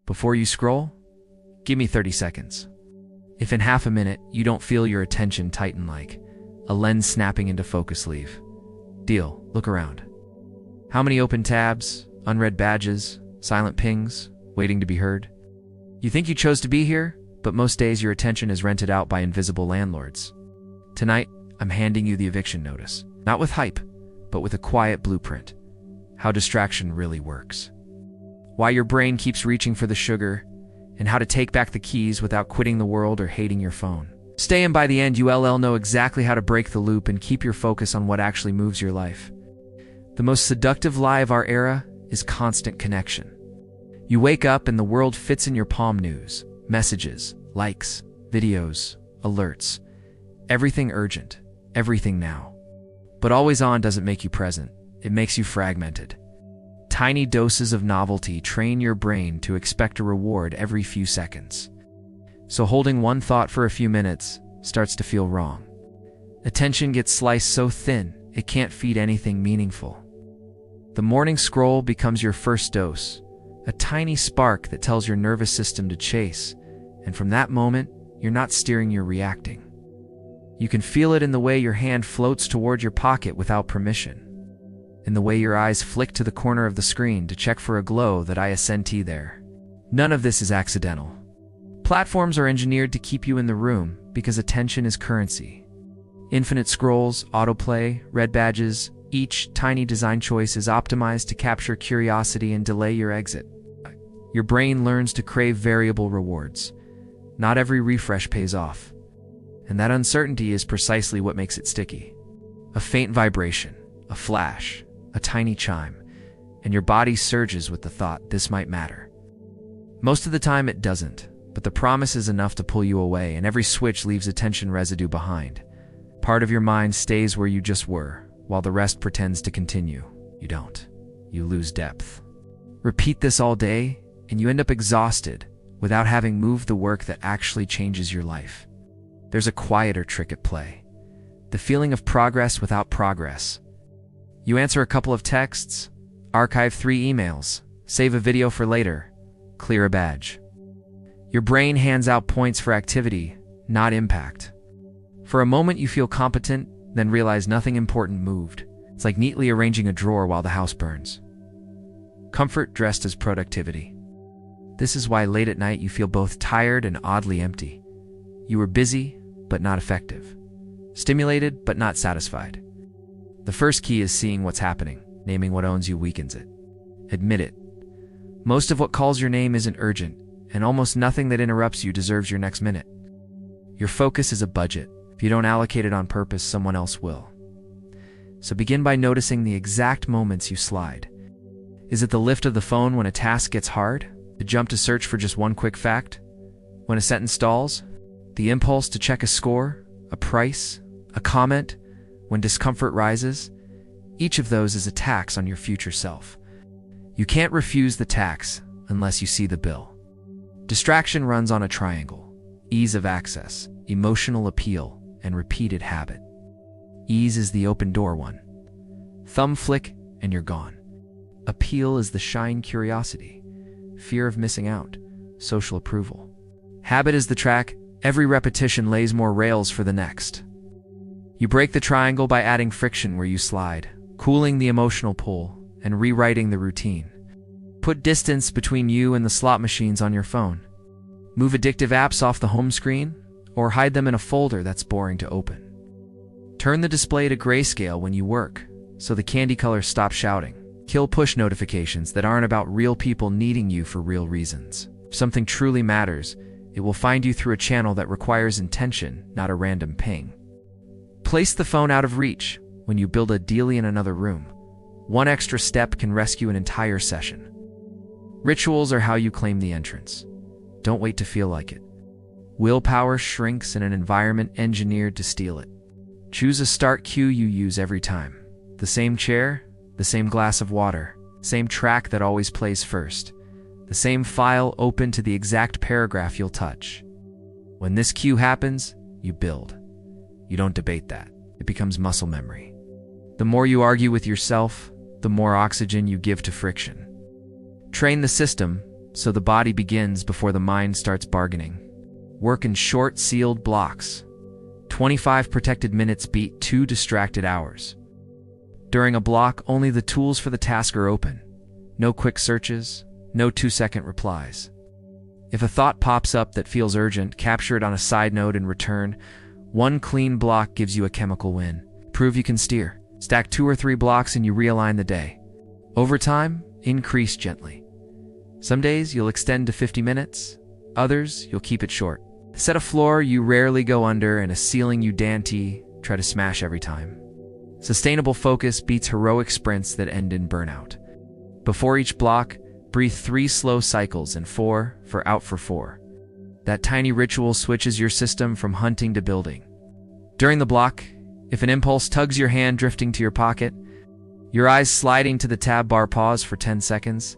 Before you scroll, give me 30 seconds. If in half a minute you don't feel your attention tighten like a lens snapping into focus, leave. Deal. Look around. How many open tabs, unread badges, silent pings, waiting to be heard? You think you chose to be here, but most days your attention is rented out by invisible landlords. Tonight, I'm handing you the eviction notice. Not with hype, but with a quiet blueprint. How distraction really works. Why your brain keeps reaching for the sugar, and how to take back the keys without quitting the world or hating your phone. Stay and by the end you'll know exactly how to break the loop and keep your focus on what actually moves your life. The most seductive lie of our era is constant connection. You wake up and the world fits in your palm: news, messages, likes, videos, alerts. Everything urgent, everything now. But always on doesn't make you present, it makes you fragmented. Tiny doses of novelty train your brain to expect a reward every few seconds. So holding one thought for a few minutes starts to feel wrong. Attention gets sliced so thin, it can't feed anything meaningful. The morning scroll becomes your first dose, a tiny spark that tells your nervous system to chase, and from that moment, you're not steering, you're reacting. You can feel it in the way your hand floats toward your pocket without permission, in the way your eyes flick to the corner of the screen to check for a glow that ISNT there. None of this is accidental. Platforms are engineered to keep you in the room because attention is currency. Infinite scrolls, autoplay, red badges, each tiny design choice is optimized to capture curiosity and delay your exit. Your brain learns to crave variable rewards. Not every refresh pays off. And that uncertainty is precisely what makes it sticky. A faint vibration, a flash, a tiny chime, and your body surges with the thought, this might matter. Most of the time it doesn't, but the promise is enough to pull you away, and every switch leaves attention residue behind. Part of your mind stays where you just were, while the rest pretends to continue. You don't. You lose depth. Repeat this all day, and you end up exhausted without having moved the work that actually changes your life. There's a quieter trick at play. The feeling of progress without progress. You answer a couple of texts, archive 3 emails, save a video for later, clear a badge. Your brain hands out points for activity, not impact. For a moment you feel competent, then realize nothing important moved. It's like neatly arranging a drawer while the house burns. Comfort dressed as productivity. This is why late at night you feel both tired and oddly empty. You were busy, but not effective. Stimulated, but not satisfied. The first key is seeing what's happening. Naming what owns you weakens it. Admit it. Most of what calls your name isn't urgent, and almost nothing that interrupts you deserves your next minute. Your focus is a budget. If you don't allocate it on purpose, someone else will. So begin by noticing the exact moments you slide. Is it the lift of the phone when a task gets hard? The jump to search for just one quick fact? When a sentence stalls? The impulse to check a score, a price, a comment? When discomfort rises? Each of those is a tax on your future self. You can't refuse the tax unless you see the bill. Distraction runs on a triangle: ease of access, emotional appeal, and repeated habit. Ease is the open door one. Thumb flick and you're gone. Appeal is the shying curiosity, fear of missing out, social approval. Habit is the track. Every repetition lays more rails for the next. You break the triangle by adding friction where you slide, cooling the emotional pull, and rewriting the routine. Put distance between you and the slot machines on your phone. Move addictive apps off the home screen, or hide them in a folder that's boring to open. Turn the display to grayscale when you work, so the candy colors stop shouting. Kill push notifications that aren't about real people needing you for real reasons. If something truly matters, it will find you through a channel that requires intention, not a random ping. Place the phone out of reach when you build a dealie in another room. One extra step can rescue an entire session. Rituals are how you claim the entrance. Don't wait to feel like it. Willpower shrinks in an environment engineered to steal it. Choose a start cue you use every time. The same chair, the same glass of water, same track that always plays first, the same file open to the exact paragraph you'll touch. When this cue happens, you build. You don't debate that. It becomes muscle memory. The more you argue with yourself, the more oxygen you give to friction. Train the system, so the body begins before the mind starts bargaining. Work in short, sealed blocks. 25 protected minutes beat 2 distracted hours. During a block, only the tools for the task are open. No quick searches, no 2-second replies. If a thought pops up that feels urgent, capture it on a side note and return. One clean block gives you a chemical win. Prove you can steer. Stack 2 or 3 blocks and you realign the day. Over time, increase gently. Some days you'll extend to 50 minutes. Others, you'll keep it short. Set a floor you rarely go under and a ceiling you try to smash every time. Sustainable focus beats heroic sprints that end in burnout. Before each block, breathe 3 slow cycles and 4 for out for 4. That tiny ritual switches your system from hunting to building. During the block, if an impulse tugs your hand drifting to your pocket, your eyes sliding to the tab bar, pause for 10 seconds.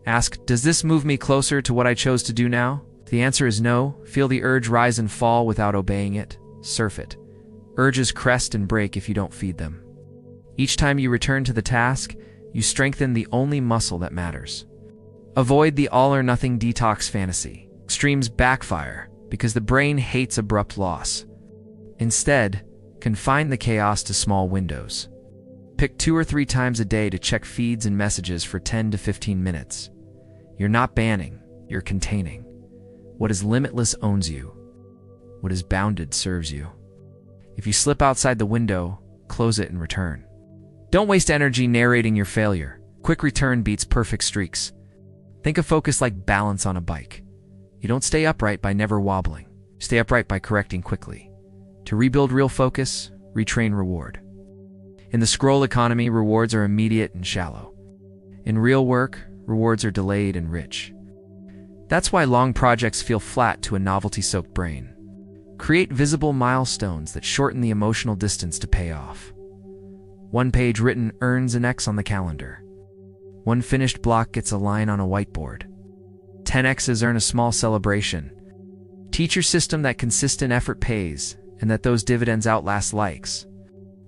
Ask, does this move me closer to what I chose to do now? If the answer is no, feel the urge rise and fall without obeying it. Surf it. Urges crest and break if you don't feed them. Each time you return to the task, you strengthen the only muscle that matters. Avoid the all-or-nothing detox fantasy. Extremes backfire because the brain hates abrupt loss. Instead, confine the chaos to small windows. Pick 2 or 3 times a day to check feeds and messages for 10 to 15 minutes. You're not banning, you're containing. What is limitless owns you. What is bounded serves you. If you slip outside the window, close it and return. Don't waste energy narrating your failure. Quick return beats perfect streaks. Think of focus like balance on a bike. You don't stay upright by never wobbling. Stay upright by correcting quickly. To rebuild real focus, retrain reward. In the scroll economy, rewards are immediate and shallow. In real work, rewards are delayed and rich. That's why long projects feel flat to a novelty-soaked brain. Create visible milestones that shorten the emotional distance to pay off. 1 page written earns an X on the calendar. 1 finished block gets a line on a whiteboard. 10 X's earn a small celebration. Teach your system that consistent effort pays and that those dividends outlast likes.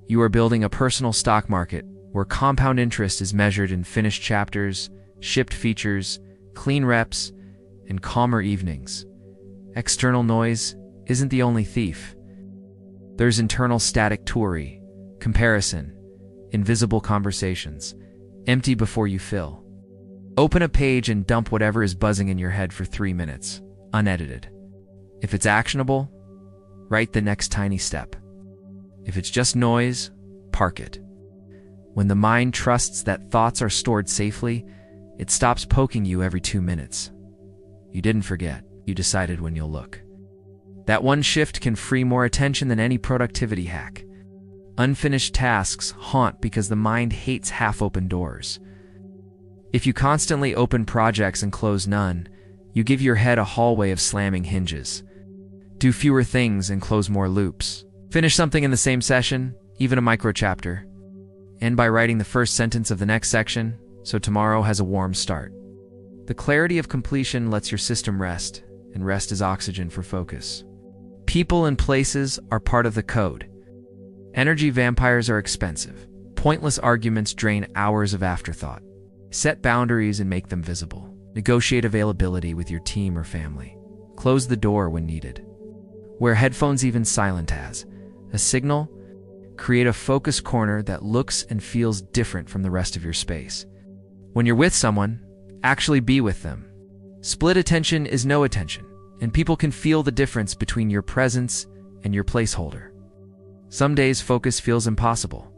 You are building a personal stock market where compound interest is measured in finished chapters, shipped features, clean reps, and calmer evenings. External noise isn't the only thief. There's internal static toury, comparison, invisible conversations. Empty before you fill. Open a page and dump whatever is buzzing in your head for 3 minutes, unedited. If it's actionable, write the next tiny step. If it's just noise, park it. When the mind trusts that thoughts are stored safely, it stops poking you every 2 minutes. You didn't forget, you decided when you'll look. That one shift can free more attention than any productivity hack. Unfinished tasks haunt because the mind hates half-open doors. If you constantly open projects and close none, you give your head a hallway of slamming hinges. Do fewer things and close more loops. Finish something in the same session, even a micro-chapter. End by writing the first sentence of the next section, so tomorrow has a warm start. The clarity of completion lets your system rest, and rest is oxygen for focus. People and places are part of the code. Energy vampires are expensive. Pointless arguments drain hours of afterthought. Set boundaries and make them visible. Negotiate availability with your team or family. Close the door when needed. Wear headphones even silent as a signal. Create a focus corner that looks and feels different from the rest of your space. When you're with someone, actually be with them. Split attention is no attention, and people can feel the difference between your presence and your placeholder. Some days focus feels impossible.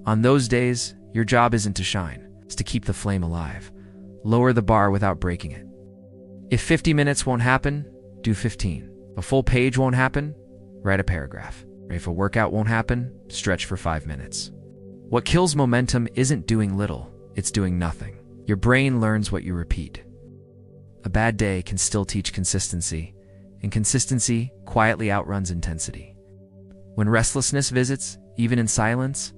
On those days, your job isn't to shine, it's to keep the flame alive. Lower the bar without breaking it. If 50 minutes won't happen, do 15. A full page won't happen, write a paragraph. If a workout won't happen, stretch for 5 minutes. What kills momentum isn't doing little, it's doing nothing. Your brain learns what you repeat. A bad day can still teach consistency, and consistency quietly outruns intensity. When restlessness visits, even in silence,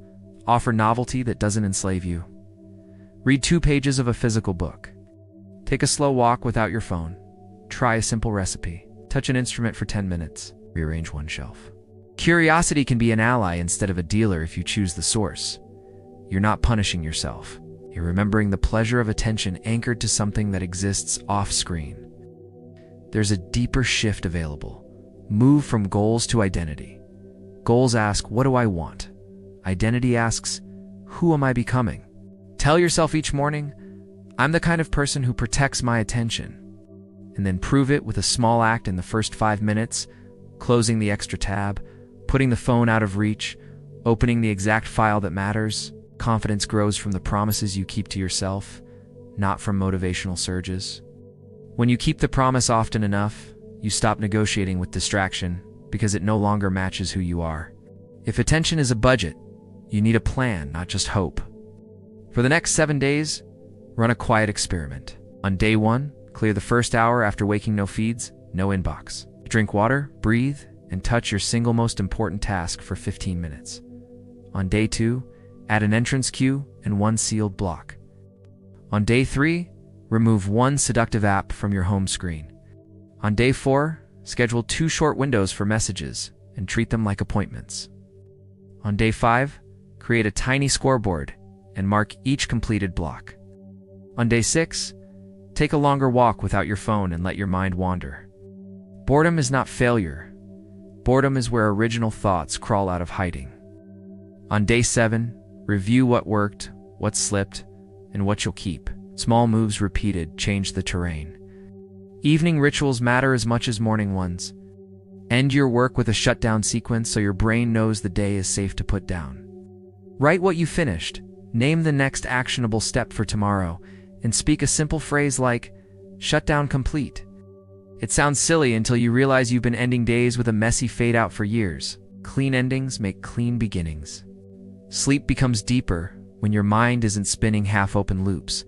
offer novelty that doesn't enslave you. Read 2 pages of a physical book. Take a slow walk without your phone. Try a simple recipe. Touch an instrument for 10 minutes. Rearrange 1 shelf. Curiosity can be an ally instead of a dealer if you choose the source. You're not punishing yourself. You're remembering the pleasure of attention anchored to something that exists off-screen. There's a deeper shift available. Move from goals to identity. Goals ask, what do I want? Identity asks, who am I becoming? Tell yourself each morning, I'm the kind of person who protects my attention. And then prove it with a small act in the first 5 minutes, closing the extra tab, putting the phone out of reach, opening the exact file that matters. Confidence grows from the promises you keep to yourself, not from motivational surges. When you keep the promise often enough, you stop negotiating with distraction because it no longer matches who you are. If attention is a budget, you need a plan, not just hope. For the next 7 days, run a quiet experiment. On day 1, clear the first hour after waking, no feeds, no inbox. Drink water, breathe, and touch your single most important task for 15 minutes. On day 2, add an entrance cue and 1 sealed block. On day 3, remove 1 seductive app from your home screen. On day 4, schedule 2 short windows for messages and treat them like appointments. On day 5, create a tiny scoreboard and mark each completed block. On day 6, take a longer walk without your phone and let your mind wander. Boredom is not failure. Boredom is where original thoughts crawl out of hiding. On day 7, review what worked, what slipped, and what you'll keep. Small moves repeated change the terrain. Evening rituals matter as much as morning ones. End your work with a shutdown sequence so your brain knows the day is safe to put down. Write what you finished, name the next actionable step for tomorrow, and speak a simple phrase like, shutdown complete. It sounds silly until you realize you've been ending days with a messy fade out for years. Clean endings make clean beginnings. Sleep becomes deeper when your mind isn't spinning half-open loops,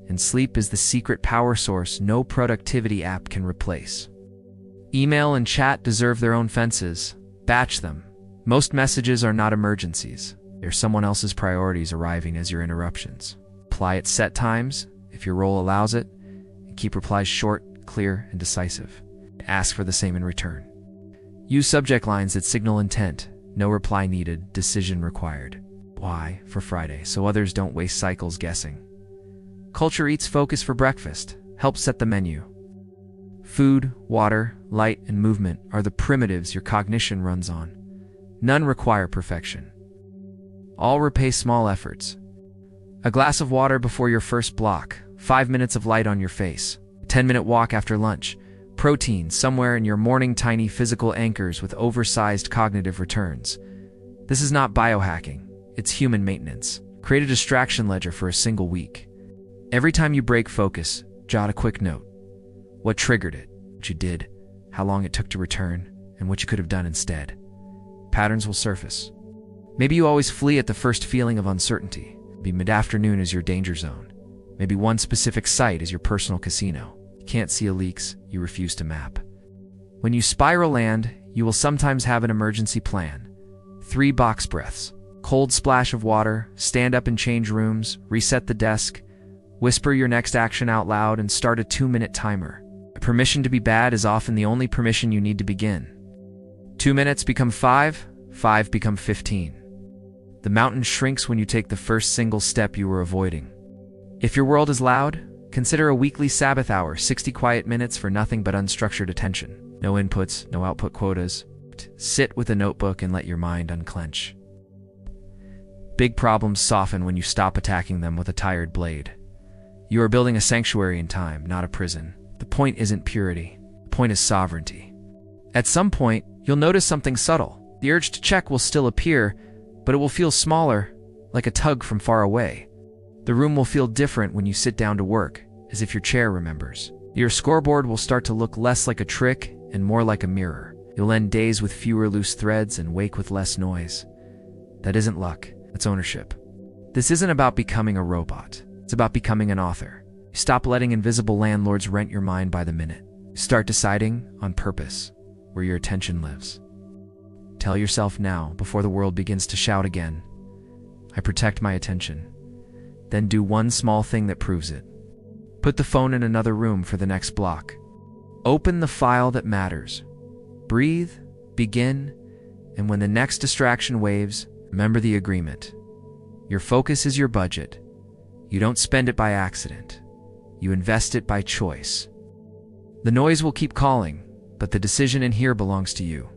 and sleep is the secret power source no productivity app can replace. Email and chat deserve their own fences. Batch them. Most messages are not emergencies. They're someone else's priorities arriving as your interruptions. Reply at set times, if your role allows it, and keep replies short, clear, and decisive. Ask for the same in return. Use subject lines that signal intent. No reply needed, decision required. Why? For Friday, so others don't waste cycles guessing. Culture eats focus for breakfast. Help set the menu. Food, water, light, and movement are the primitives your cognition runs on. None require perfection. All repay small efforts. A glass of water before your first block, 5 minutes of light on your face, a 10-minute walk after lunch, protein somewhere in your morning, tiny physical anchors with oversized cognitive returns. This is not biohacking, it's human maintenance. Create a distraction ledger for a single week. Every time you break focus, jot a quick note. What triggered it, what you did, how long it took to return, and what you could have done instead. Patterns will surface. Maybe you always flee at the first feeling of uncertainty. Maybe mid-afternoon is your danger zone. Maybe one specific site is your personal casino. You can't see leaks, you refuse to map. When you spiral land, you will sometimes have an emergency plan. 3 box breaths, cold splash of water, stand up and change rooms, reset the desk, whisper your next action out loud, and start a 2-minute timer. Permission to be bad is often the only permission you need to begin. 2 minutes become 5, 5 become 15. The mountain shrinks when you take the first single step you were avoiding. If your world is loud, consider a weekly Sabbath hour, 60 quiet minutes for nothing but unstructured attention. No inputs, no output quotas. Sit with a notebook and let your mind unclench. Big problems soften when you stop attacking them with a tired blade. You are building a sanctuary in time, not a prison. The point isn't purity. The point is sovereignty. At some point, you'll notice something subtle. The urge to check will still appear, but it will feel smaller, like a tug from far away. The room will feel different when you sit down to work, as if your chair remembers. Your scoreboard will start to look less like a trick and more like a mirror. You'll end days with fewer loose threads and wake with less noise. That isn't luck, that's ownership. This isn't about becoming a robot. It's about becoming an author. Stop letting invisible landlords rent your mind by the minute. Start deciding, on purpose, where your attention lives. Tell yourself now, before the world begins to shout again, I protect my attention. Then do one small thing that proves it. Put the phone in another room for the next block. Open the file that matters. Breathe, begin, and when the next distraction waves, remember the agreement. Your focus is your budget. You don't spend it by accident. You invest it by choice. The noise will keep calling, but the decision in here belongs to you.